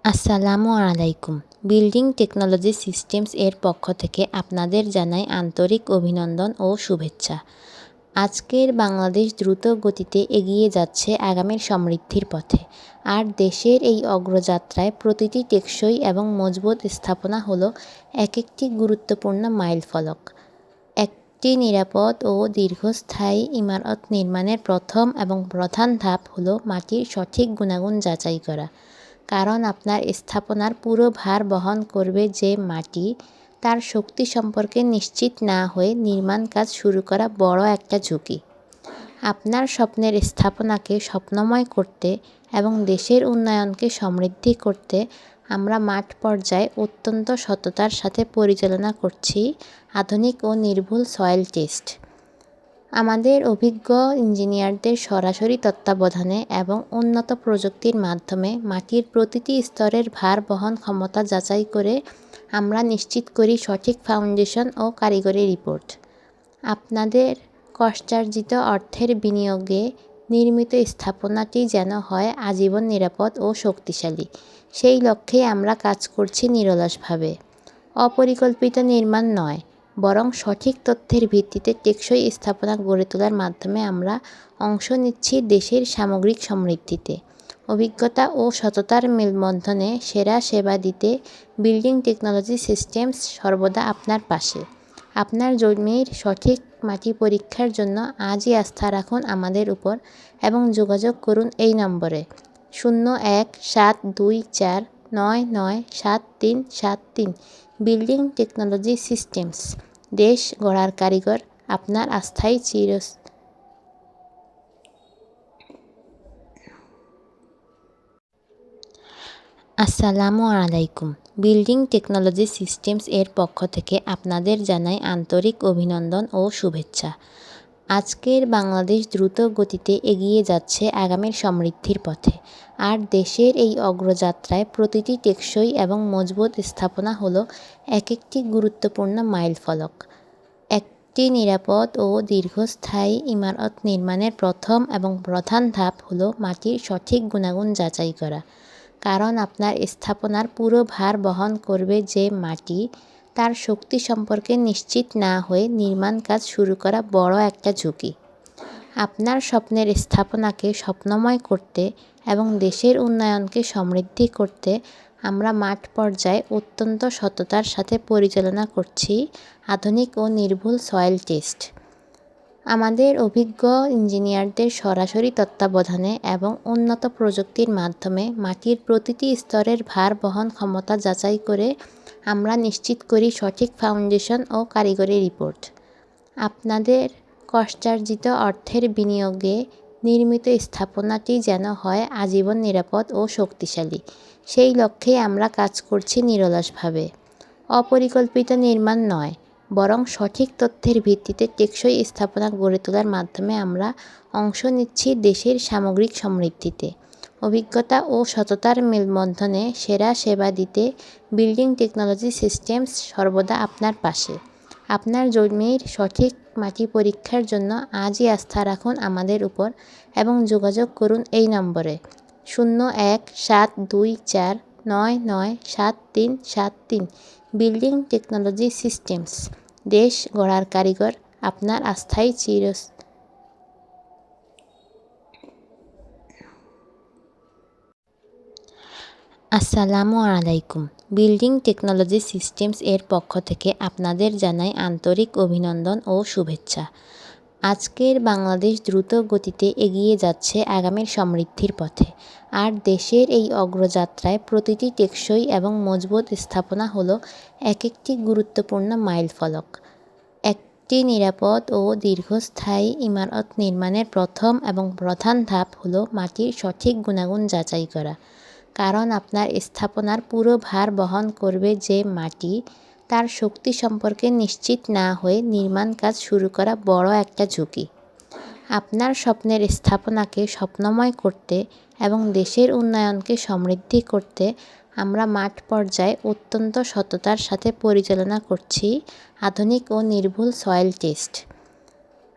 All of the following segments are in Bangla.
আসসালামু আলাইকুম। বিল্ডিং টেকনোলজি সিস্টেমস এর পক্ষ থেকে আপনাদের জানাই আন্তরিক অভিনন্দন ও শুভেচ্ছা। আজকের বাংলাদেশ দ্রুত গতিতে এগিয়ে যাচ্ছে আগামীর সমৃদ্ধির পথে। আর দেশের এই অগ্রযাত্রায় প্রতিটি টেকসই এবং মজবুত স্থাপনা হলো একটি গুরুত্বপূর্ণ মাইলফলক। একটি নিরাপদ ও দীর্ঘস্থায়ী ইমারত নির্মাণের প্রথম এবং প্রধান ধাপ হলো মাটির সঠিক গুণাগুণ যাচাই করা। কারণ আপনার স্থাপনার পুরো ভার বহন করবে যে মাটি, তার শক্তি সম্পর্কে নিশ্চিত না হয়ে নির্মাণ কাজ শুরু করা বড় একটা ঝুঁকি। আপনার স্বপ্নের স্থাপনাকে স্বপ্নময় করতে এবং দেশের উন্নয়নকে সমৃদ্ধি করতে আমরা মাঠ পর্যায়ে অত্যন্ত সততার সাথে পরিচালনা করছি আধুনিক ও নির্ভুল সয়েল টেস্ট। আমাদের অভিজ্ঞ ইঞ্জিনিয়ারদের সরাসরি তত্ত্বাবধানে এবং উন্নত প্রযুক্তির মাধ্যমে মাটির প্রতিটি স্তরের ভার বহন ক্ষমতা যাচাই করে আমরা নিশ্চিত করি সঠিক ফাউন্ডেশন ও কারিগরি রিপোর্ট। আপনাদের কষ্টার্জিত অর্থের বিনিয়োগে নির্মিত স্থাপনাটি যেন হয় আজীবন নিরাপদ ও শক্তিশালী, সেই লক্ষ্যেই আমরা কাজ করছি নিরলসভাবে। অপরিকল্পিত নির্মাণ নয়, বরং সঠিক তথ্যের ভিত্তিতে টেকসই স্থাপনা গড়ে তোলার মাধ্যমে আমরা অংশ নিচ্ছি দেশের সামগ্রিক সমৃদ্ধিতে। অভিজ্ঞতা ও সততার মেলবন্ধনে সেরা সেবা দিতে বিল্ডিং টেকনোলজি সিস্টেমস সর্বদা আপনার পাশে। আপনার জমির সঠিক মাটি পরীক্ষার জন্য আজই আস্থা রাখুন আমাদের উপর এবং যোগাযোগ করুন এই নম্বরে 01-724-997373। বিল্ডিং টেকনোলজি সিস্টেমস, দেশ গড়ার কারিগর, আপনার আস্থাই আসসালামু আলাইকুম। বিল্ডিং টেকনোলজি সিস্টেমস এর পক্ষ থেকে আপনাদের জানাই আন্তরিক অভিনন্দন ও শুভেচ্ছা। আজকের বাংলাদেশ দ্রুত গতিতে এগিয়ে যাচ্ছে আগামীর সমৃদ্ধির পথে। আর দেশের এই অগ্রযাত্রায় প্রতিটি টেকসই এবং মজবুত স্থাপনা হলো একটি গুরুত্বপূর্ণ মাইলফলক। একটি নিরাপদ ও দীর্ঘস্থায়ী ইমারত নির্মাণের প্রথম এবং প্রধান ধাপ হলো মাটির সঠিক গুণাগুণ যাচাই করা। কারণ আপনার স্থাপনার পুরো ভার বহন করবে যে মাটি, তার শক্তি সম্পর্কে নিশ্চিত না হয়ে নির্মাণ কাজ শুরু করা বড় একটা ঝুঁকি। আপনার স্বপ্নের স্থাপনাকে স্বপ্নময় করতে এবং দেশের উন্নয়নকে সমৃদ্ধি করতে আমরা মাঠ পর্যায়ে অত্যন্ত সততার সাথে পরিচালনা করছি আধুনিক ও নির্ভুল সয়েল টেস্ট। আমাদের অভিজ্ঞ ইঞ্জিনিয়ারদের সরাসরি তত্ত্বাবধানে এবং উন্নত প্রযুক্তির মাধ্যমে মাটির প্রতিটি স্তরের ভার বহন ক্ষমতা যাচাই করে আমরা নিশ্চিত করি সঠিক ফাউন্ডেশন ও কারিগরি রিপোর্ট। আপনাদের কষ্টার্জিত অর্থের বিনিয়োগে নির্মিত স্থাপনাটি যেন হয় আজীবন নিরাপদ ও শক্তিশালী, সেই লক্ষ্যেই আমরা কাজ করছি নিরলসভাবে। অপরিকল্পিত নির্মাণ নয়, বরং সঠিক তথ্যের ভিত্তিতে টেকসই স্থাপনা গড়ে তোলার মাধ্যমে আমরা অংশ নিচ্ছি দেশের সামগ্রিক সমৃদ্ধিতে। অভিজ্ঞতা ও সততার মেলবন্ধনে সেরা সেবা দিতে বিল্ডিং টেকনোলজি সিস্টেমস সর্বদা আপনার পাশে। আপনার জমির সঠিক মাটি পরীক্ষার জন্য আজই আস্থা রাখুন আমাদের উপর এবং যোগাযোগ করুন এই নম্বরে 01-724-997373। বিল্ডিং টেকনোলজি সিস্টেমস, দেশ গড়ার কারিগর, আপনার আস্থাই আসসালামু আলাইকুম। বিল্ডিং টেকনোলজি সিস্টেমস এর পক্ষ থেকে আপনাদের জানাই আন্তরিক অভিনন্দন ও শুভেচ্ছা। আজকের বাংলাদেশ দ্রুত গতিতে এগিয়ে যাচ্ছে আগামীর সমৃদ্ধির পথে। আর দেশের এই অগ্রযাত্রায় প্রতিটি টেকসই এবং মজবুত স্থাপনা হলো একটি গুরুত্বপূর্ণ মাইলফলক। একটি নিরাপদ ও দীর্ঘস্থায়ী ইমারত নির্মাণের প্রথম এবং প্রধান ধাপ হলো মাটির সঠিক গুণাগুণ যাচাই করা। কারণ আপনার স্থাপনার পুরো ভার বহন করবে যে মাটি, তার শক্তি সম্পর্কে নিশ্চিত না হয়ে নির্মাণ কাজ শুরু করা বড় একটা ঝুঁকি। আপনার স্বপ্নের স্থাপনাকে স্বপ্নময় করতে এবং দেশের উন্নয়নকে সমৃদ্ধি করতে আমরা মাঠ পর্যায়ে অত্যন্ত সততার সাথে পরিচালনা করছি আধুনিক ও নির্ভুল সয়েল টেস্ট।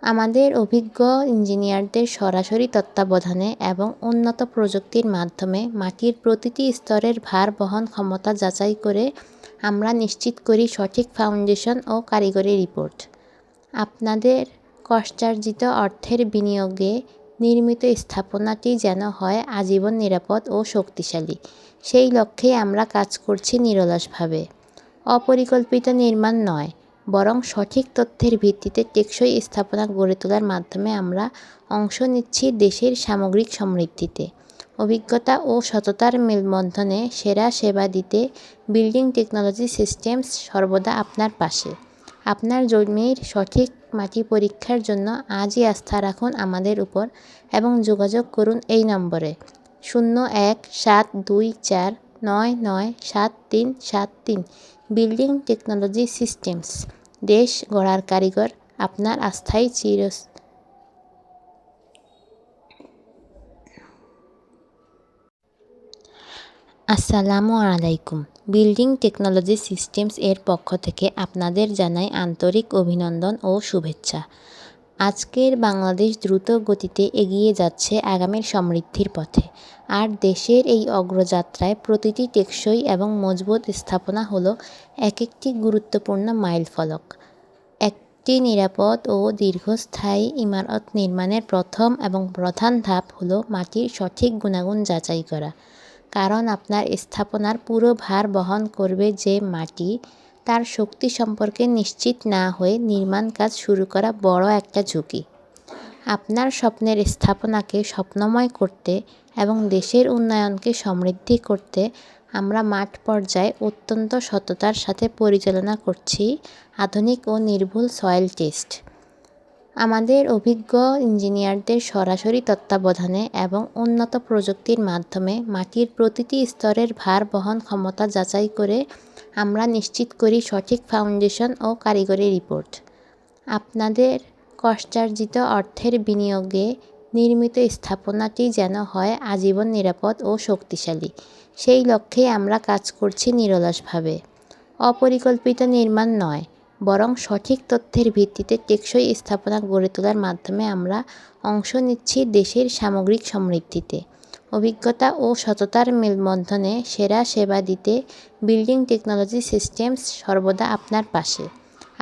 আমাদের অভিজ্ঞ ইঞ্জিনিয়ারদের সরাসরি তত্ত্বাবধানে এবং উন্নত প্রযুক্তির মাধ্যমে মাটির প্রতিটি স্তরের ভার বহন ক্ষমতা যাচাই করে আমরা নিশ্চিত করি সঠিক ফাউন্ডেশন ও কারিগরি রিপোর্ট। আপনাদের কষ্টার্জিত অর্থের বিনিয়োগে নির্মিত স্থাপনাটি যেন হয় আজীবন নিরাপদ ও শক্তিশালী, সেই লক্ষ্যেই আমরা কাজ করছি নিরলসভাবে। অপরিকল্পিত নির্মাণ নয়, বরং সঠিক তথ্যের ভিত্তিতে টেকসই স্থাপনা গড়ে তোলার মাধ্যমে আমরা অংশ নিচ্ছি দেশের সামগ্রিক সমৃদ্ধিতে। অভিজ্ঞতা ও সততার মেলবন্ধনে সেরা সেবা দিতে বিল্ডিং টেকনোলজি সিস্টেমস সর্বদা আপনার পাশে। আপনার জমির সঠিক মাটি পরীক্ষার জন্য আজই আস্থা রাখুন আমাদের উপর এবং যোগাযোগ করুন এই নম্বরে 01-724-997373। বিল্ডিং টেকনোলজি সিস্টেমস, দেশ গড়ার কারিগর, আপনার আস্থাই আসসালামু আলাইকুম। বিল্ডিং টেকনোলজি সিস্টেমস এর পক্ষ থেকে আপনাদের জানাই আন্তরিক অভিনন্দন ও শুভেচ্ছা। আজকের বাংলাদেশ দ্রুত গতিতে এগিয়ে যাচ্ছে আগামীর সমৃদ্ধির পথে, আর দেশের এই অগ্রযাত্রায় প্রতিটি টেকসই এবং মজবুত স্থাপনা হলো একটি গুরুত্বপূর্ণ মাইলফলক। একটি নিরাপদ ও দীর্ঘস্থায়ী ইমারত নির্মাণের প্রথম এবং প্রধান ধাপ হলো মাটির সঠিক গুণাগুণ যাচাই করা। কারণ আপনার স্থাপনার পুরো ভার বহন করবে যে মাটি, তার শক্তি সম্পর্কে নিশ্চিত না হয়ে নির্মাণ কাজ শুরু করা বড় একটা ঝুঁকি। আপনার স্বপ্নের স্থাপনাকে স্বপ্নময় করতে এবং দেশের উন্নয়নকে সমৃদ্ধি করতে আমরা মাঠ পর্যায়ে অত্যন্ত সততার সাথে পরিচালনা করছি আধুনিক ও নির্ভুল সয়েল টেস্ট। আমাদের অভিজ্ঞ ইঞ্জিনিয়ারদের সরাসরি তত্ত্বাবধানে এবং উন্নত প্রযুক্তির মাধ্যমে মাটির প্রতিটি স্তরের ভার বহন ক্ষমতা যাচাই করে আমরা নিশ্চিত করি সঠিক ফাউন্ডেশন ও কারিগরি রিপোর্ট। আপনাদের কষ্টার্জিত অর্থের বিনিয়োগে নির্মিত স্থাপনাটি যেন হয় আজীবন নিরাপদ ও শক্তিশালী, সেই লক্ষ্যেই আমরা কাজ করছি নিরলসভাবে। অপরিকল্পিত নির্মাণ নয়, বরং সঠিক তথ্যের ভিত্তিতে টেকসই স্থাপনা গড়ে তোলার মাধ্যমে আমরা অংশ নিচ্ছি দেশের সামগ্রিক সমৃদ্ধিতে। অভিজ্ঞতা ও সততার মেলবন্ধনে সেরা সেবা দিতে বিল্ডিং টেকনোলজি সিস্টেমস সর্বদা আপনার পাশে।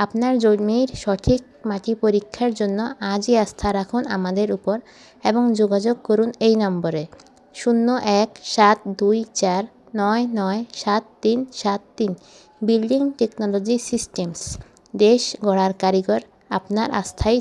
আপনার জমির সঠিক মাটি পরীক্ষার জন্য আজই আস্থা রাখুন আমাদের উপর এবং যোগাযোগ করুন এই নম্বরে 01-724-997373। বিল্ডিং টেকনোলজি সিস্টেমস, দেশ গড়ার কারিগর, আপনার আস্থাই